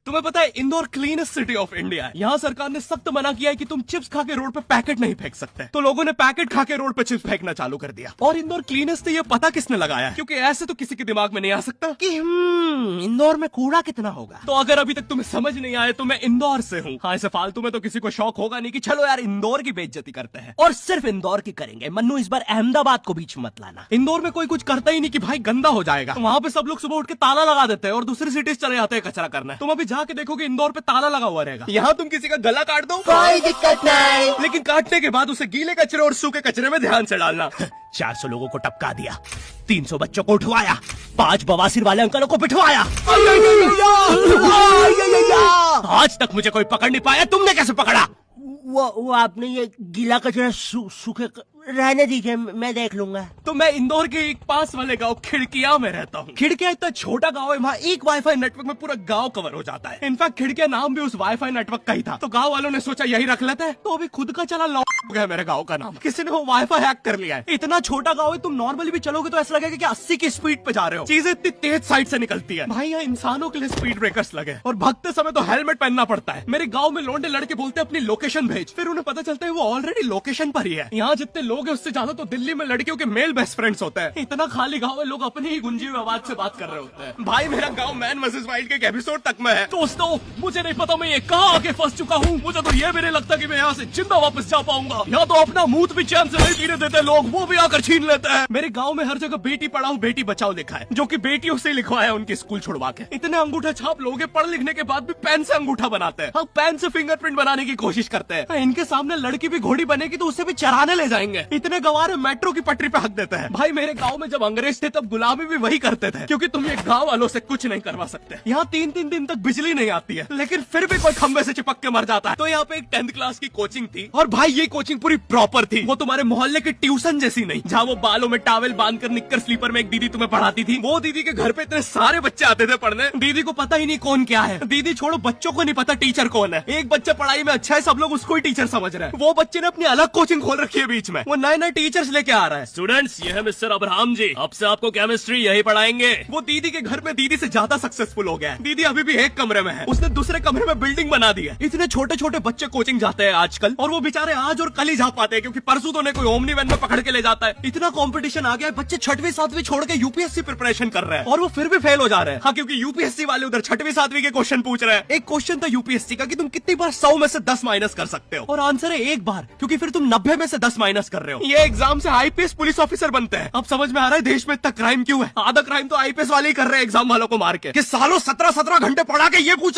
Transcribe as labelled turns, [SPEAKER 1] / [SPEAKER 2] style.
[SPEAKER 1] तुम्हें पता है Indore cleanest city of India है। यहाँ सरकार ने सख्त मना किया है कि तुम चिप्स खा के रोड पे पैकेट नहीं फेंक सकते। तो लोगों ने पैकेट खा के रोड पे चिप्स फेंकना चालू कर दिया। और इंदौर क्लीनेस्ट ये पता किसने लगाया है? क्योंकि ऐसे तो किसी के दिमाग में नहीं आ सकता कि इंदौर में कूड़ा कितना होगा। तो अगर अभी तक तुम्हें समझ नहीं आया तो मैं इंदौर से हूँ। हाँ, ऐसे फालतू में तो किसी को शौक होगा नहीं कि चलो यार इंदौर की बेइज्जती करते हैं। और सिर्फ इंदौर की करेंगे मन्नू, इस बार अहमदाबाद को बीच मत लाना। इंदौर में कोई कुछ करता ही नहीं कि भाई गंदा हो जाएगा। वहाँ पे सब लोग सुबह उठ के ताला लगा देते हैं और दूसरी सिटीज चले जाते हैं कचरा करना। तुम अभी जाके देखोगे इंदौर पे ताला लगा हुआ रहेगा। यहाँ तुम किसी का गला काट दो
[SPEAKER 2] कोई दिक्कत नहीं,
[SPEAKER 1] लेकिन काटने के बाद उसे गीले कचरे और सूखे कचरे में ध्यान से डालना। 400 लोगों को टपका दिया, 300 बच्चों को उठवाया, 5 बवासीर वाले अंकलों को पिटवाया। आज तक मुझे कोई पकड़ नहीं पाया, तुमने कैसे पकड़ा?
[SPEAKER 2] वो आपने ये गीला कचरा सूखे रहने दीजिए, मैं देख लूंगा।
[SPEAKER 1] तो मैं इंदौर के एक पास वाले गांव खिड़किया में रहता हूँ। खिड़किया इतना छोटा गांव है, वहाँ एक वाईफाई नेटवर्क में पूरा गांव कवर हो जाता है। इनफैक्ट खिड़किया नाम भी उस वाईफाई नेटवर्क का ही था। तो गांव वालों ने सोचा यही रख लेते हैं, तो अभी खुद का चला लॉक हो गया मेरे गांव का नाम। किसी ने वो वाईफाई हैक कर लिया है। इतना छोटा गाँव है, तुम नॉर्मली भी चलोगे तो ऐसा लगेगा कि 80 की स्पीड पे जा रहे हो। चीजें इतनी तेज साइड से निकलती है। भाई यहाँ इंसानों के लिए स्पीड ब्रेकर्स लगे और भगते समय तो हेलमेट पहनना पड़ता है। मेरे गाँव में लौंडे लड़के बोलते हैं अपनी लोकेशन भेज, फिर उन्हें पता चलता है वो ऑलरेडी लोकेशन पर ही है। यहाँ जितने लोग हैं उससे ज्यादा तो दिल्ली में लड़कियों के मेल बेस्ट फ्रेंड्स होते हैं। इतना खाली गांव है, लोग अपनी ही गुंजी हुई आवाज से बात कर रहे होते हैं। भाई मेरा गांव मैन वर्सेस वाइल्ड के एक एपिसोड तक में है। दोस्तों मुझे नहीं पता मैं ये कहाँ आके फंस चुका हूँ। मुझे तो ये भी नहीं लगता कि मैं यहाँ से जिंदा वापस जा पाऊंगा। यहाँ तो अपना मुंह भी चैन से नहीं पीने देते लोग, वो भी आकर छीन लेते हैं। मेरे गाँव में हर जगह बेटी पढ़ाओ बेटी बचाओ लिखा है, जो की बेटियों से लिखवाया उनके स्कूल छुड़वा के। इतने अंगूठा छाप लोग पढ़ लिखने के बाद भी पेन से अंगूठा बनाते हैं। हाँ, पेन से फिंगरप्रिंट बनाने की कोशिश करते हैं। इनके सामने लड़की भी घोड़ी बनेगी तो उसे भी चराने ले जाएंगे। इतने गवार मेट्रो की पटरी पे हक देते हैं। भाई मेरे गांव में जब अंग्रेज थे तब गुलामी भी वही करते थे, क्योंकि तुम ये गांव वालों से कुछ नहीं करवा सकते। यहाँ 3-3 दिन तक बिजली नहीं आती है, लेकिन फिर भी कोई खंबे से चिपक के मर जाता है। तो यहाँ पे एक 10th क्लास की कोचिंग थी और भाई ये कोचिंग पूरी प्रॉपर थी। वो तुम्हारे मोहल्ले की ट्यूशन जैसी नहीं, जहाँ वो बालों में टावल बांधकर निक्कर स्लीपर में एक दीदी तुम्हें पढ़ाती थी। वो दीदी के घर पे इतने सारे बच्चे आते थे पढ़ने, दीदी को पता ही नहीं कौन क्या है। दीदी छोड़ो, बच्चों को नहीं पता टीचर कौन है। एक बच्चा पढ़ाई में अच्छा है, सब लोग उसको ही टीचर समझ रहे हैं। वो बच्चे ने अपनी अलग कोचिंग खोल रखी है बीच में, वो नए टीचर्स लेके आ रहा है। स्टूडेंट्स, ये है मिस्टर अब्राहम जी, अब से आपको केमिस्ट्री यही पढ़ाएंगे। वो दीदी के घर में दीदी से ज्यादा सक्सेसफुल हो गया है। दीदी अभी भी एक कमरे में है, उसने दूसरे कमरे में बिल्डिंग बना दी है। इतने छोटे छोटे बच्चे कोचिंग जाते हैं आजकल, और वो बेचारे आज और कल ही जा पाते हैं, क्योंकि परसों तो उन्हें कोई ओमनी वैन में पकड़ के ले जाता है। इतना कंपटीशन आ गया है, बच्चे 6वीं 7वीं छोड़ के यूपीएससी प्रिपरेशन कर रहे हैं और वो फिर भी फेल हो जा रहे हैं। हाँ, क्योंकि यूपीएससी वाले उधर 6वीं 7वीं के क्वेश्चन पूछ रहे हैं। एक क्वेश्चन था यूपीएससी का कि तुम कितनी बार 100 में से 10 माइनस कर सकते हो, और आंसर है एक बार, क्योंकि फिर तुम 90 में से 10 माइनस कर रहे हो। ये एग्जाम से आईपीएस पुलिस ऑफिसर बनते हैं। अब समझ में आ रहा है देश में इतना क्राइम क्यों है। आधा क्राइम तो आईपीएस वाले ही कर रहे हैं एग्जाम वालों को मार के, कि सालों 17-17 घंटे पढ़ा के ये पूछ